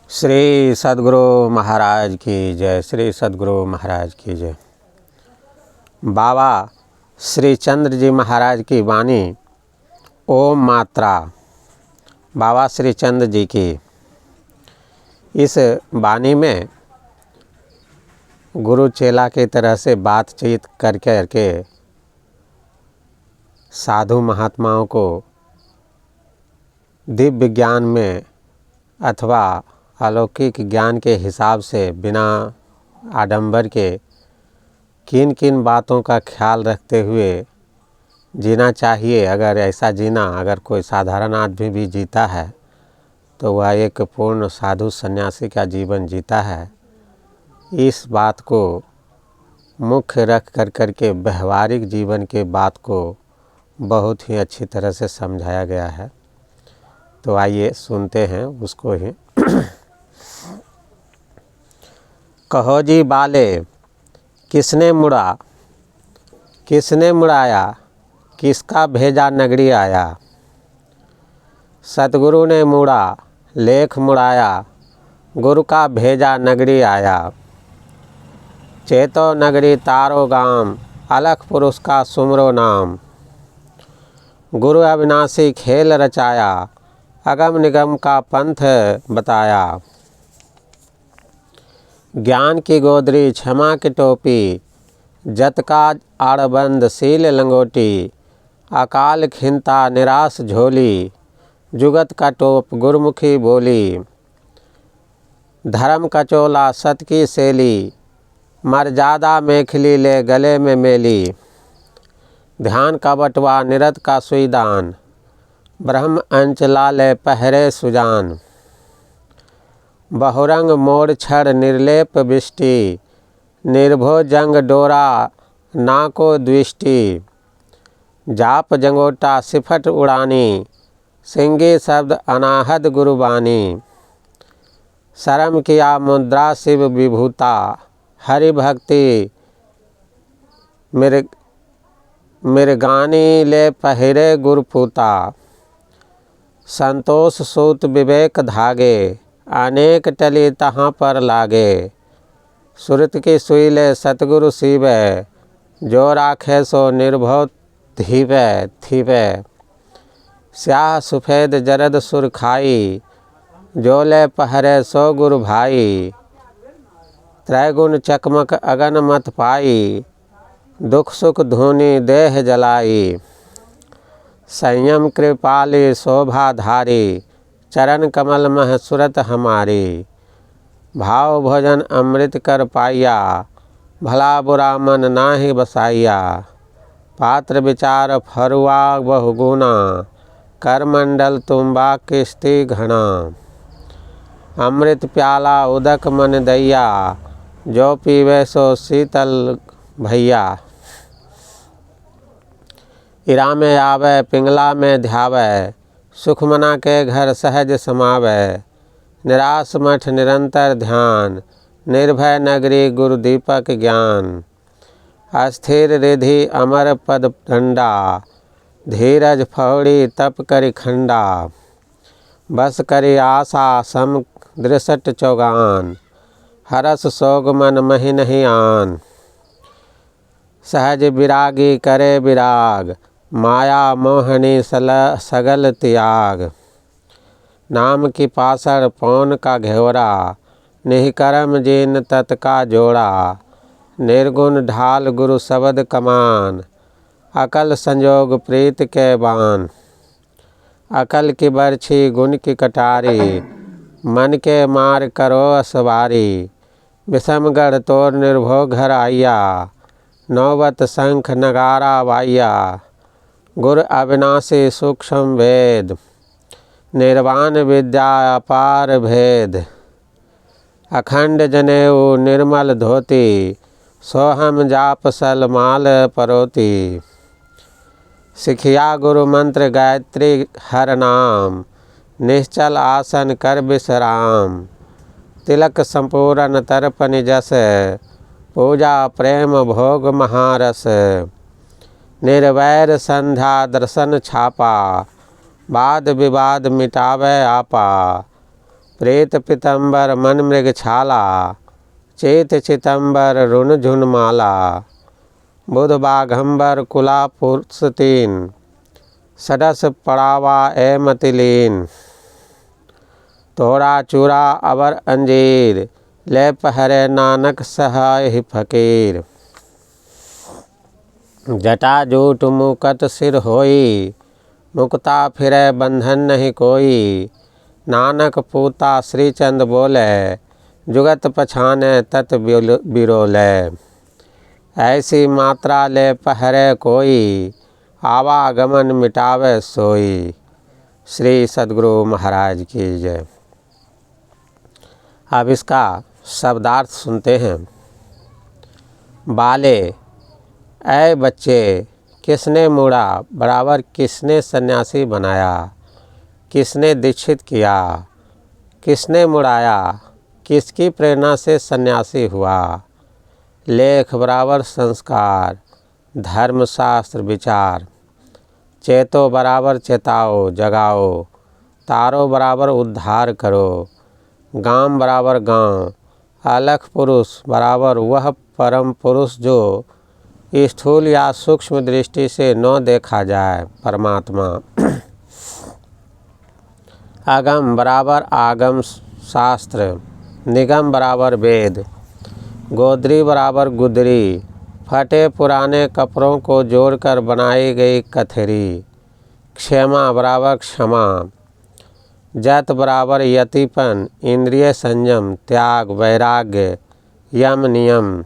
श्री सद्गुरु महाराज की जय। श्री सद्गुरु महाराज की जय। बाबा श्री चंद्र जी महाराज की वाणी ओम मात्रा। बाबा श्री चंद्र जी की इस वाणी में गुरु चेला की तरह से बातचीत करके साधु महात्माओं को दिव्य ज्ञान में अथवा अलौकिक ज्ञान के हिसाब से बिना आडंबर के किन किन बातों का ख्याल रखते हुए जीना चाहिए। अगर ऐसा जीना अगर कोई साधारण आदमी भी जीता है तो वह एक पूर्ण साधु सन्यासी का जीवन जीता है। इस बात को मुख्य रख करके व्यवहारिक जीवन के बात को बहुत ही अच्छी तरह से समझाया गया है। तो आइए सुनते हैं उसको ही। कहो जी बाले किसने मुड़ा, किसने मुड़ाया, किसका भेजा नगरी आया। सतगुरु ने मुड़ा लेख मुड़ाया, गुरु का भेजा नगरी आया। चेतो नगरी तारो गाम, अलख पुरुष का सुमरो नाम। गुरु अविनाशी खेल रचाया, अगम निगम का पंथ बताया। ज्ञान की गोदरी क्षमा की टोपी, जत का आड़बंद सील लंगोटी। अकाल खिंता निराश झोली, जुगत का टोप गुरमुखी बोली। धर्म कचोला सत की सेली, मर्यादा मेखली ले गले में मेली। ध्यान का बटवा निरत का सुईदान, ब्रह्म अंचला ले पहरे सुजान। बहुरंग मोड़ छड़ निर्लेप बिष्टि, निर्भो जंग डोरा ना को द्विष्टि। जाप जंगोटा सिफट उड़ानी, सिंगी शब्द अनाहद गुरुबानी। शर्म किया मुद्रा शिव विभूता, हरि भक्ति मिर्गानी ले पहिरे गुरपूता। संतोष सूत विवेक धागे, अनेक टली तहाँ पर लागे। सुरत की सुई ले सतगुरु सीवे, जो राखे सो निर्भव थीवे। स्याह सुफेद जरद सुर खाई, जो ले पहरे सो गुरु भाई। त्रैगुण चकमक अगन मत पाई, दुख सुख धूनी देह जलाई। संयम कृपाली शोभा धारी, चरण कमल मह सुरत हमारी। भाव भोजन अमृत कर पाइया, भला बुरा मन नाहि बसाइया। पात्र विचार फरुआ बहुगुना, करमंडल तुम्बा किस्ती घना। अमृत प्याला उदक मन दैया, जो पीवे सो शीतल भैया। इरा में आवे पिंगला में ध्यावे, सुख मना के घर सहज समावे। निराश मठ निरंतर ध्यान, निर्भय नगरी गुरु दीपक ज्ञान। अस्थिर रिधि अमर पद डंडा, धीरज फौड़ी तप करि खंडा। बस करि आशा सम दृसट चौगान, हरस सोग मन महि नहीं आन। सहज विरागी करे विराग, माया मोहनी सगल त्याग। नाम की पासर पौन का घेवरा, निहिकर्म जिन तत् का जोड़ा। निर्गुण ढाल गुरु शब्द कमान, अकल संजोग प्रीत के बान। अकल की बरछी गुण की कटारी, मन के मार करो असवारी। विषमगढ़ तोर निर्भो घर आइया, नौबत शंख नगारा वाइया। गुर अविनाशी सूक्ष्म वेद, निर्वाण विद्या अपार भेद। अखंड जनेऊ निर्मल धोती, सोहम जाप सलमाल परोती। सिखिया गुरु मंत्र गायत्री हर नाम, निश्चल आसन कर विश्राम। तिलक संपूर्ण तर्पण जस, पूजा प्रेम भोग महारस। निर्वैर संध्या दर्शन छापा, वाद विवाद मिटावे आपा। प्रेत पितंबर मन मृग छाला, चेत चितंबर रुन झुन माला, बुध बाघंबर कुला पुरुष तीन, सडस पड़ावा ए मतिलीन, तोड़ा चूड़ा अबर अंजीर, ले पहरे नानक सहाय ही फकीर। जटा जूट मुकत सिर होई, मुक्ता फिरे बंधन नहीं कोई, नानक पूता श्री चंद बोले, जुगत पछाने तत बिरोले। ऐसी मात्रा ले पहरे कोई, आवागमन मिटावे सोई। श्री सद्गुरु महाराज की जय। अब इसका शब्दार्थ सुनते हैं। बाले, ऐ बच्चे, किसने मुड़ा बराबर किसने सन्यासी बनाया, किसने दीक्षित किया, किसने मुड़ाया, किसकी प्रेरणा से सन्यासी हुआ। लेख बराबर संस्कार, धर्मशास्त्र विचार, चेतो बराबर चेताओ जगाओ, तारो बराबर उद्धार करो, गांव बराबर गांव, अलख पुरुष बराबर वह परम पुरुष जो स्थूल या सूक्ष्म दृष्टि से न देखा जाए, परमात्मा। अगम बराबर आगम शास्त्र, निगम बराबर वेद, गोदरी बराबर गुदरी, फटे पुराने कपड़ों को जोड़कर बनाई गई कथरी। क्षमा बराबर क्षमा, जत बराबर यतिपन, इंद्रिय संयम, त्याग, वैराग्य, यम नियम।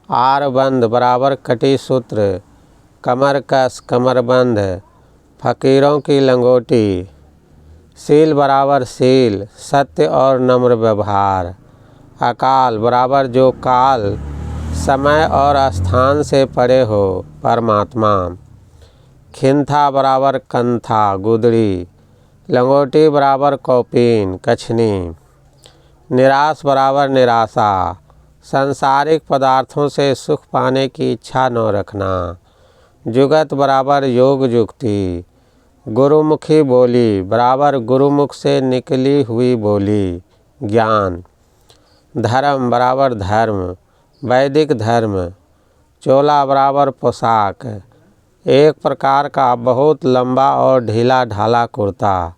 आरबंद बराबर कटी सूत्र, कमर कस कमरबंद, फकीरों की लंगोटी। शील बराबर शील, सत्य और नम्र व्यवहार। अकाल बराबर जो काल, समय और स्थान से परे हो, परमात्मा। खिंथा बराबर कंथा, गुदड़ी। लंगोटी बराबर कौपीन, कछनी। निराश बराबर निराशा, सांसारिक पदार्थों से सुख पाने की इच्छा न रखना। जुगत बराबर योग जुक्ति। गुरुमुखी बोली बराबर गुरुमुख से निकली हुई बोली, ज्ञान। धर्म बराबर धर्म, वैदिक धर्म। चोला बराबर पोशाक, एक प्रकार का बहुत लंबा और ढीला ढाला कुर्ता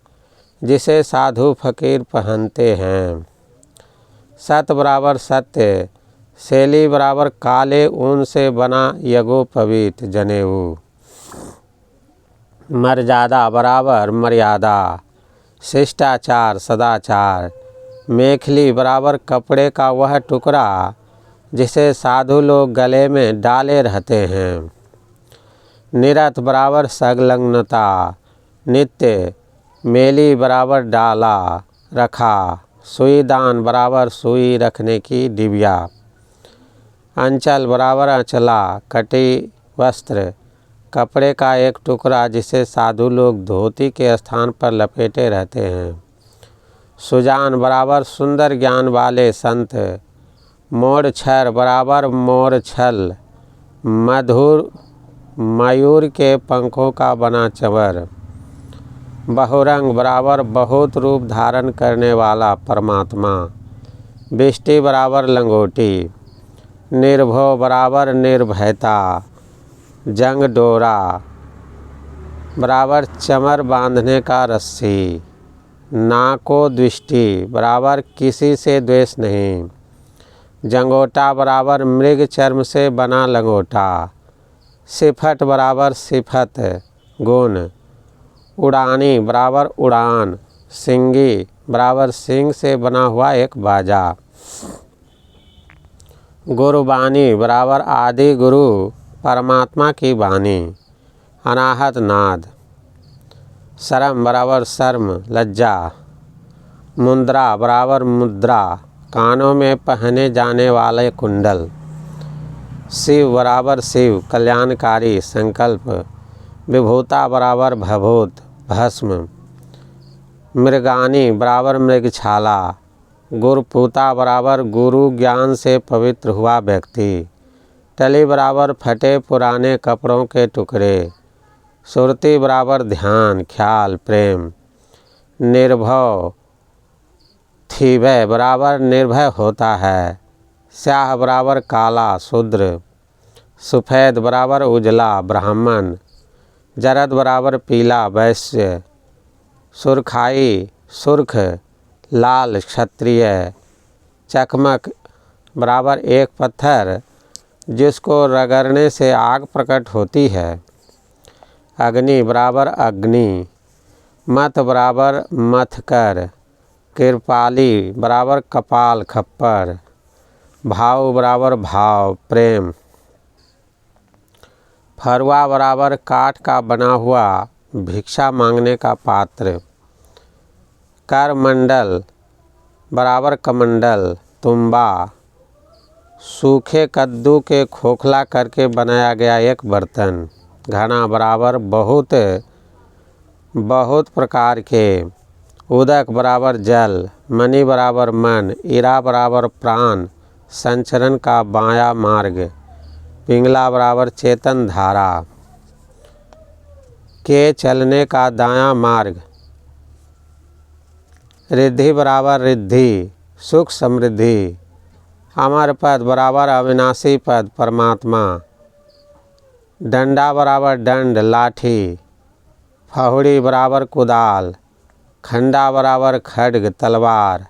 जिसे साधु फकीर पहनते हैं। सत बराबर सत्य, शैली बराबर काले ऊन से बना यज्ञोपवीत जनेऊ। मर्यादा बराबर मर्यादा, शिष्टाचार सदाचार। मेखली बराबर कपड़े का वह टुकड़ा जिसे साधु लोग गले में डाले रहते हैं। निरत बराबर संलग्नता, नित्य। मेली बराबर डाला रखा, सुईदान बराबर सुई रखने की डिबिया। अंचल बराबर अंचला, कटी वस्त्र, कपड़े का एक टुकड़ा जिसे साधु लोग धोती के स्थान पर लपेटे रहते हैं। सुजान बराबर सुंदर ज्ञान वाले संत। मोरछर बराबर मोरछल, मधुर मयूर के पंखों का बना चवर। बहुरंग बराबर बहुत रूप धारण करने वाला परमात्मा। बिष्टि बराबर लंगोटी। निर्भव बराबर निर्भयता, जंग डोरा बराबर चमर बांधने का रस्सी। नाको दृष्टि बराबर किसी से द्वेष नहीं। जंगोटा बराबर मृग चर्म से बना लंगोटा। सिफट बराबर सिफत, गुण। उड़ानी बराबर उड़ान, सिंगी बराबर सिंग से बना हुआ एक बाजा। गुरुबानी बराबर आदि गुरु परमात्मा की बानी, अनाहत नाद। शर्म बराबर शर्म, लज्जा। मुद्रा बराबर मुद्रा, कानों में पहने जाने वाले कुंडल। शिव बराबर शिव, कल्याणकारी संकल्प। विभूता बराबर भभूत, भस्म। मृगानी बराबर मृगछाला। गुरपूता बराबर गुरु ज्ञान से पवित्र हुआ व्यक्ति। टली बराबर फटे पुराने कपड़ों के टुकड़े। सुरती बराबर ध्यान, ख्याल, प्रेम। निर्भव दुखी भय बराबर निर्भय होता है। स्याह बराबर काला शूद्र। सफ़ेद बराबर उजला ब्राह्मण। जरद बराबर पीला वैश्य। सुरखाई सुर्ख लाल क्षत्रिय। चकमक बराबर एक पत्थर जिसको रगड़ने से आग प्रकट होती है। अग्नि बराबर अग्नि। मत बराबर मथकर। कृपाली बराबर कपाल खप्पर। भाव बराबर भाव प्रेम। फरुआ बराबर काठ का बना हुआ भिक्षा मांगने का पात्र। करमंडल बराबर कमंडल तुम्बा। सूखे कद्दू के खोखला करके बनाया गया एक बर्तन। घना बराबर बहुत बहुत प्रकार के। उदक बराबर जल। मणि बराबर मन। इरा बराबर प्राण संचरण का बायां मार्ग। पिंगला बराबर चेतन धारा के चलने का दायां मार्ग। रिद्धि बराबर रिद्धि सुख समृद्धि। अमर पद बराबर अविनाशी पद परमात्मा। डंडा बराबर दंड लाठी। फहुड़ी बराबर कुदाल। खंडा बराबर खड्ग तलवार।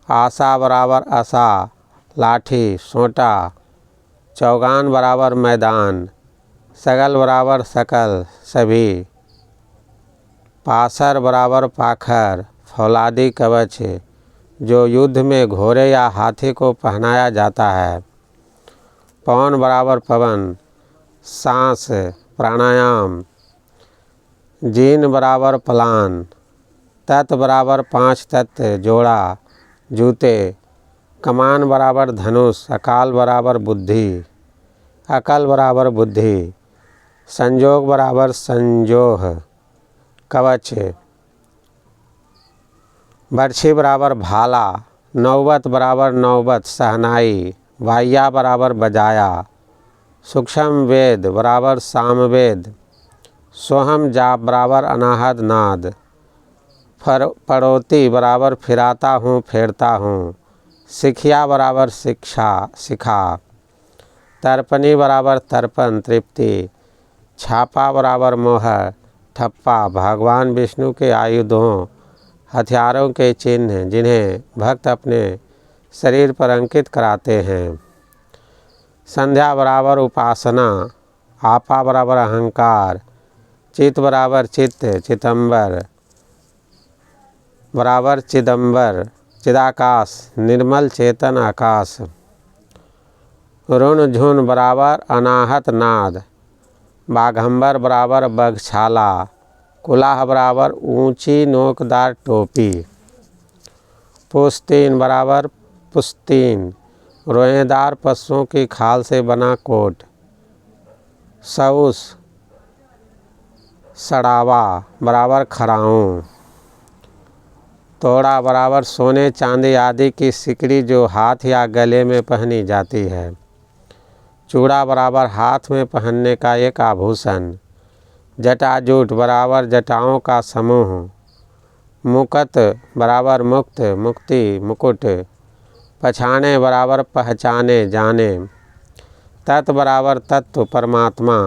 आशा बराबर आशा लाठी सोंटा। चौगान बराबर मैदान। सगल बराबर सकल सभी। पासर बराबर पाखर फौलादी कवच जो युद्ध में घोड़े या हाथी को पहनाया जाता है। पवन बराबर पवन सांस प्राणायाम। जीन बराबर पलान। तत् बराबर 5 तत्व जोड़ा जूते। कमान बराबर धनुष। अकाल बराबर बुद्धि। अकल बराबर बुद्धि। संजोग बराबर संजोह कवच। बर्छी बराबर भाला। नौबत बराबर नौबत सहनाई। वाह्या बराबर बजाया। सूक्ष्म वेद बराबर सामवेद। सोहम जाप बराबर अनाहद नाद। पड़ोती बराबर फिराता हूँ फेरता हूँ। सिखिया बराबर शिक्षा सिखा। तर्पणी बराबर तर्पण तृप्ति। छापा बराबर मोहर ठप्पा भगवान विष्णु के आयुधों हथियारों के चिन्ह जिन्हें भक्त अपने शरीर पर अंकित कराते हैं। संध्या बराबर उपासना। आपा बराबर अहंकार। चित बराबर चित्त चितंबर बराबर चिदंबर चिदाकाश निर्मल चेतन आकाश। रुण झुन बराबर अनाहत नाद। बाघंबर बराबर बघछाला। कुलाह बराबर ऊंची नोकदार टोपी। पुस्तीन बराबर पुस्तीन रोएदार पशुओं की खाल से बना कोट। सऊस सड़ावा बराबर खड़ाऊँ। तोड़ा बराबर सोने चांदी आदि की सिकड़ी जो हाथ या गले में पहनी जाती है। चूड़ा बराबर हाथ में पहनने का एक आभूषण। जटाजूट बराबर जटाओं का समूह। मुकत बराबर मुक्त मुक्ति मुकुट। पछाने बराबर पहचाने जाने। तत् बराबर तत्व परमात्मा।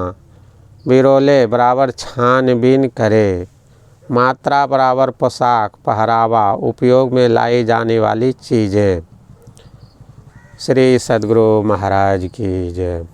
बिरोले बराबर छानबीन करे। मात्रा बराबर पोशाक पहरावा उपयोग में लाई जाने वाली चीज़ें। श्री सद्गुरु महाराज की जय।